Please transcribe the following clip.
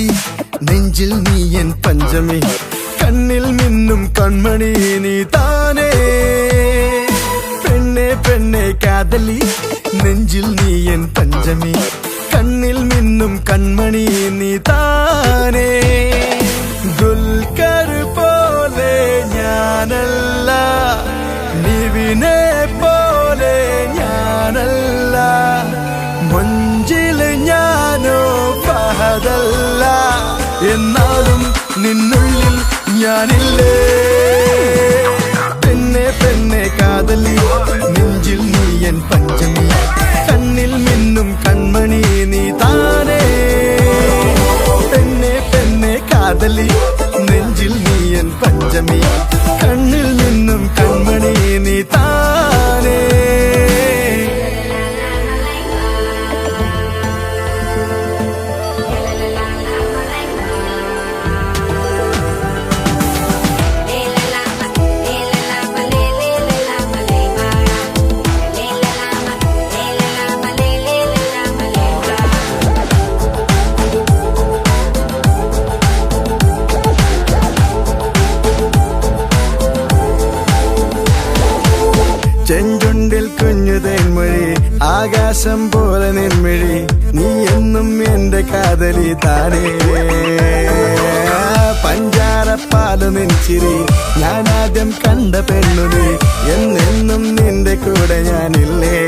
കാതലി നെഞ്ചിൽ നീ എൻ പഞ്ചമി കണ്ണിൽ മിന്നും കൺമണി നീ താനേ പെണ്ണെ പെണ്ണെ കാതലി നെഞ്ചിൽ നീ എൻ പഞ്ചമി കണ്ണിൽ മിന്നും കൺമണി നീ താനേ ദുൽഖർ പോലെ ഞാനല്ല നിവിനെ പോലെ ഞാനല്ല മൊഞ്ചില് ഞാനോ ഫഹദല്ല എന്നാലും നിന്നുള്ളിൽ ഞാനില്ലേ പെണ്ണെ പെണ്ണെ കാതലി നെഞ്ചിൽ നീ എൻ പഞ്ചമി കണ്ണിൽ മിന്നും കൺമണി നീ താനേ പെണ്ണെ പെണ്ണെ കാതലി നെഞ്ചിൽ നീ എൻ പഞ്ചമി കണ്ണിൽ നിന്നും കൺമണി നീ താനേ ചെഞ്ചുണ്ടിൽ കുഞ്ഞു തേൻമൊഴി ആകാശം പോലെ നിർമ്മിഴി നീ എന്നും എന്റെ കാതലി താനേ പഞ്ചാരപ്പാലു നിൻചിരി ഞാൻ ആദ്യം കണ്ട പെണ്ണു നീ എന്നെന്നും നിന്റെ കൂടെ ഞാനില്ലേ